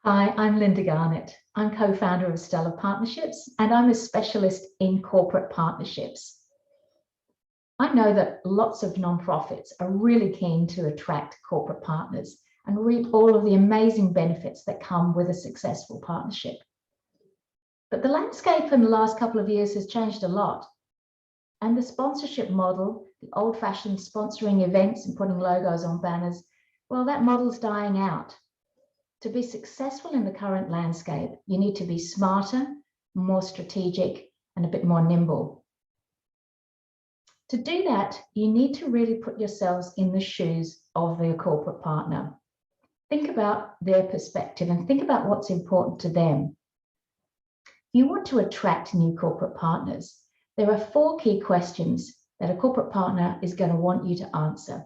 Hi, I'm Linda Garnett. I'm co-founder of Stellar Partnerships, and I'm a specialist in corporate partnerships. I know that lots of nonprofits are really keen to attract corporate partners and reap all of the amazing benefits that come with a successful partnership. But the landscape in the last couple of years has changed a lot. And the sponsorship model, the old-fashioned sponsoring events and putting logos on banners, well, that model's dying out. To be successful in the current landscape, you need to be smarter, more strategic, and a bit more nimble. To do that, you need to really put yourselves in the shoes of your corporate partner. Think about their perspective and think about what's important to them. You want to attract new corporate partners. There are 4 key questions that a corporate partner is going to want you to answer.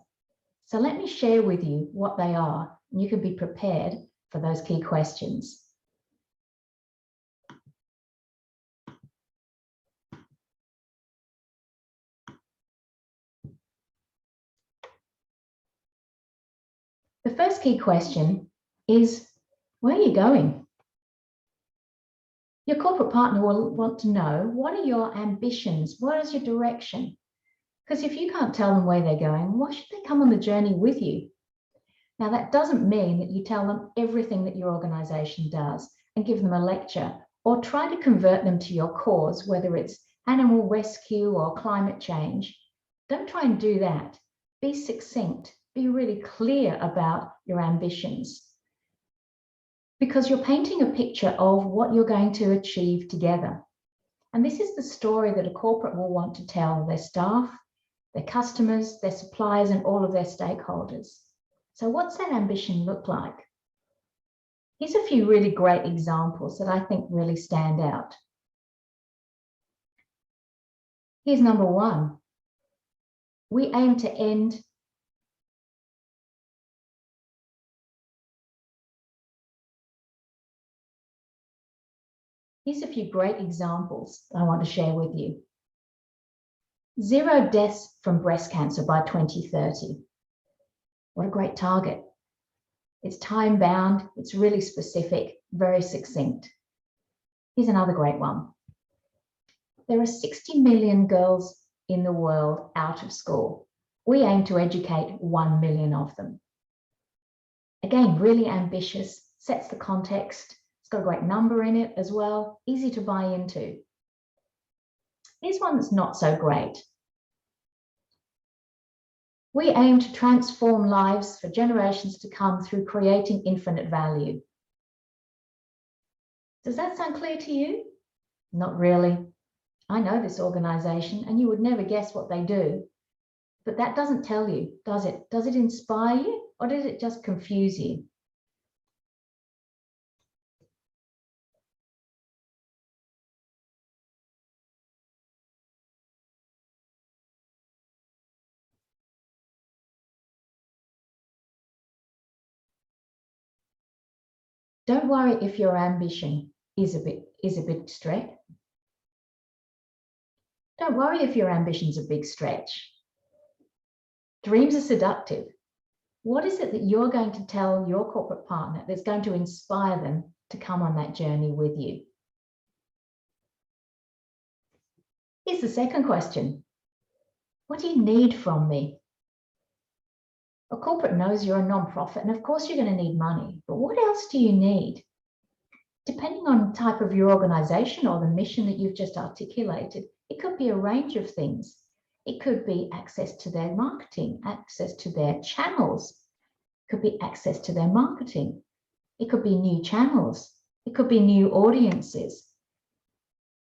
So let me share with you what they are, and you can be prepared for those key questions. The first key question is, where are you going? Your corporate partner will want to know, what are your ambitions? What is your direction? Because if you can't tell them where they're going, why should they come on the journey with you? Now, that doesn't mean that you tell them everything that your organization does and give them a lecture or try to convert them to your cause, whether it's animal rescue or climate change. Don't try and do that. Be succinct. Be really clear about your ambitions, because you're painting a picture of what you're going to achieve together. And this is the story that a corporate will want to tell their staff, their customers, their suppliers, and all of their stakeholders. So what's that ambition look like? Here's a few really great examples that I think really stand out. Here's number 1. We aim to end Here's a few great examples I want to share with you. 0 deaths from breast cancer by 2030. What a great target. It's time-bound, it's really specific, very succinct. Here's another great one. There are 60 million girls in the world out of school. We aim to educate 1 million of them. Again, really ambitious, sets the context. It's got a great number in it as well, easy to buy into. Here's one that's not so great. We aim to transform lives for generations to come through creating infinite value. Does that sound clear to you? Not really. I know this organization and you would never guess what they do, but that doesn't tell you, does it? Does it inspire you, or does it just confuse you? Don't worry if your ambition is a bit stretch. Don't worry if your ambition's a big stretch. Dreams are seductive. What is it that you're going to tell your corporate partner that's going to inspire them to come on that journey with you? Here's the second question. What do you need from me? A corporate knows you're a non-profit, and of course you're going to need money, but what else do you need? Depending on the type of your organization or the mission that you've just articulated, it could be a range of things. It could be access to their marketing, access to their channels. It could be access to their marketing. It could be new channels. It could be new audiences.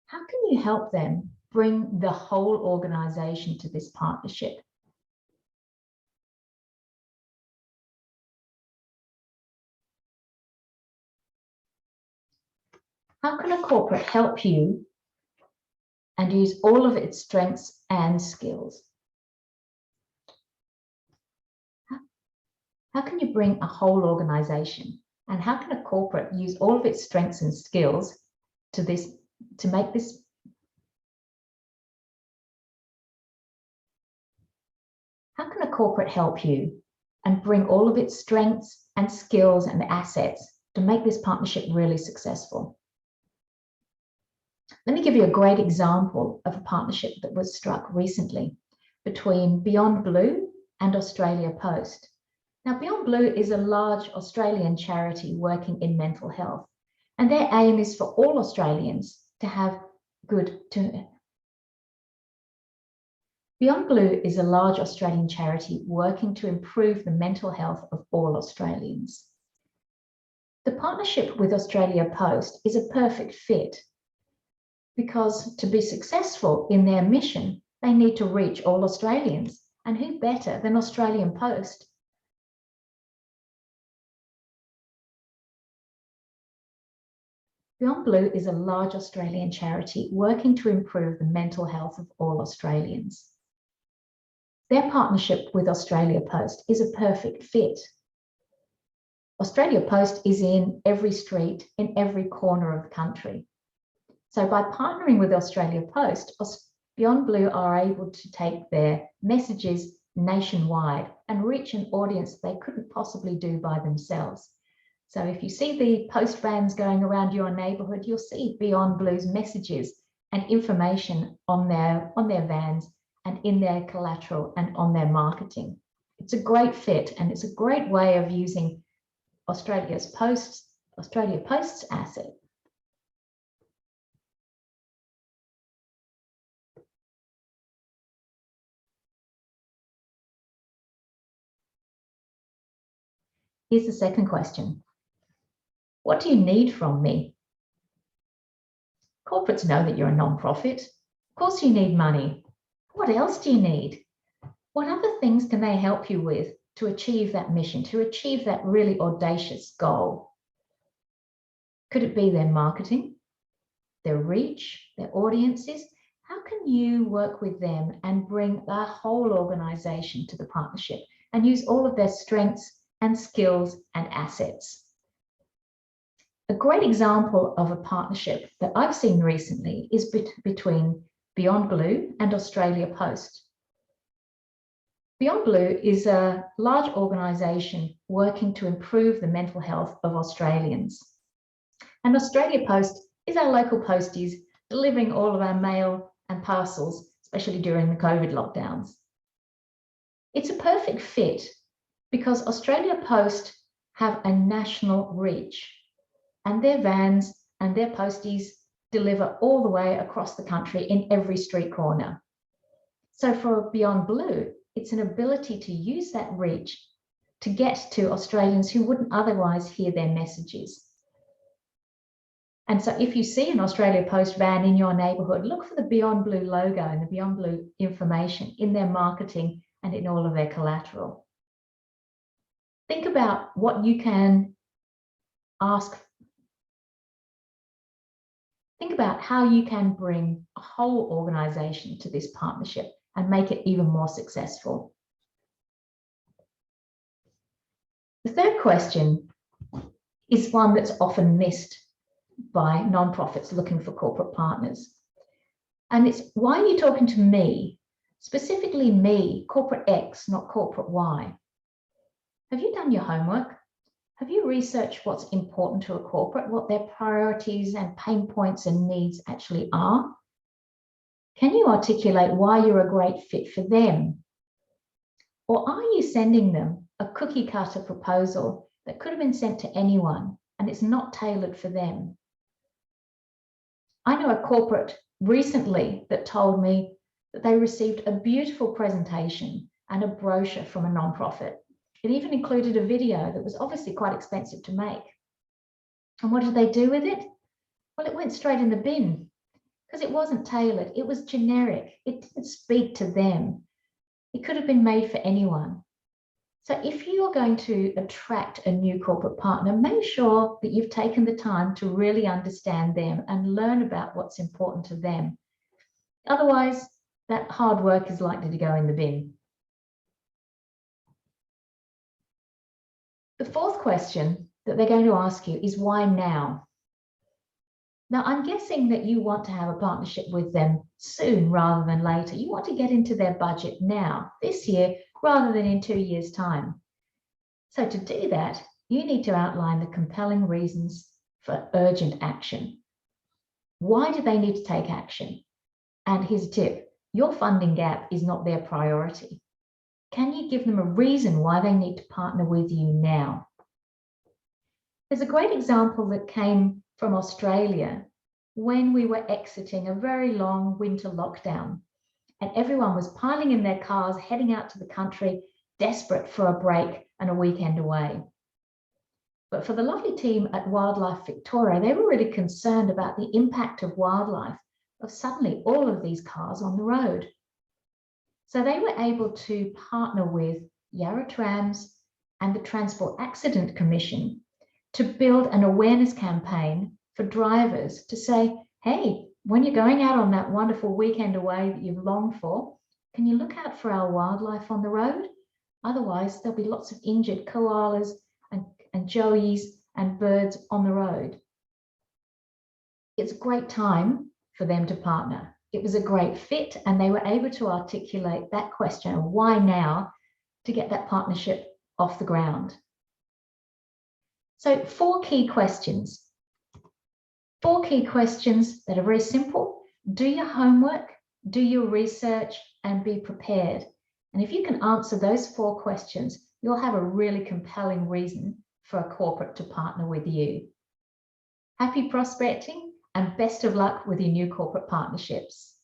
How can you help them bring the whole organization to this partnership? How can a corporate help you and use all of its strengths and skills? How can you bring a whole organization, and how can a corporate use all of its strengths and skills to make this? How can a corporate help you and bring all of its strengths and skills and assets to make this partnership really successful. Let me give you a great example of a partnership that was struck recently between Beyond Blue and Australia Post. Now, Beyond Blue is a large Australian charity working in mental health, and their aim is for all Australians to have Beyond Blue is a large Australian charity working to improve the mental health of all Australians. The partnership with Australia Post is a perfect fit because to be successful in their mission, they need to reach all Australians. And who better than Australian Post? Beyond Blue is a large Australian charity working to improve the mental health of all Australians. Their partnership with Australia Post is a perfect fit. Australia Post is in every street, in every corner of the country. So by partnering with Australia Post, Beyond Blue are able to take their messages nationwide and reach an audience they couldn't possibly do by themselves. So if you see the post vans going around your neighbourhood, you'll see Beyond Blue's messages and information on their vans and in their collateral and on their marketing. It's a great fit, and it's a great way of using Australia Post's asset. Here's the second question. What do you need from me? Corporates know that you're a non-profit. Of course you need money. What else do you need? What other things can they help you with to achieve that mission, to achieve that really audacious goal? Could it be their marketing, their reach, their audiences? How can you work with them and bring the whole organization to the partnership and use all of their strengths and skills and assets? A great example of a partnership that I've seen recently is between Beyond Blue and Australia Post. Beyond Blue is a large organisation working to improve the mental health of Australians. And Australia Post is our local posties delivering all of our mail and parcels, especially during the COVID lockdowns. It's a perfect fit because Australia Post have a national reach, and their vans and their posties deliver all the way across the country in every street corner. So for Beyond Blue, it's an ability to use that reach to get to Australians who wouldn't otherwise hear their messages. And so if you see an Australia Post van in your neighbourhood, look for the Beyond Blue logo and the Beyond Blue information in their marketing and in all of their collateral. Think about what you can ask. Think about how you can bring a whole organisation to this partnership and make it even more successful. The third question is one that's often missed by nonprofits looking for corporate partners. And it's, why are you talking to me, specifically me, corporate X, not corporate Y? Have you done your homework? Have you researched what's important to a corporate, what their priorities and pain points and needs actually are? Can you articulate why you're a great fit for them? Or are you sending them a cookie cutter proposal that could have been sent to anyone and it's not tailored for them? I know a corporate recently that told me that they received a beautiful presentation and a brochure from a nonprofit. It even included a video that was obviously quite expensive to make. And what did they do with it? Well, it went straight in the bin because it wasn't tailored. It was generic. It didn't speak to them. It could have been made for anyone. So if you're going to attract a new corporate partner, make sure that you've taken the time to really understand them and learn about what's important to them. Otherwise, that hard work is likely to go in the bin. The fourth question that they're going to ask you is why now? Now, I'm guessing that you want to have a partnership with them soon rather than later. You want to get into their budget now, this year, rather than in 2 years' time. So to do that, you need to outline the compelling reasons for urgent action. Why do they need to take action? And here's a tip, your funding gap is not their priority. Can you give them a reason why they need to partner with you now? There's a great example that came from Australia when we were exiting a very long winter lockdown, and everyone was piling in their cars, heading out to the country, desperate for a break and a weekend away. But for the lovely team at Wildlife Victoria, they were really concerned about the impact of wildlife, of suddenly all of these cars on the road. So they were able to partner with Yarra Trams and the Transport Accident Commission to build an awareness campaign for drivers to say, hey, when you're going out on that wonderful weekend away that you've longed for, can you look out for our wildlife on the road? Otherwise, there'll be lots of injured koalas and joeys and birds on the road. It's a great time for them to partner. It was a great fit, and they were able to articulate that question of why now to get that partnership off the ground. So 4 key questions. 4 key questions that are very simple. Do your homework, do your research, and be prepared. And if you can answer those 4 questions, you'll have a really compelling reason for a corporate to partner with you. Happy prospecting and best of luck with your new corporate partnerships.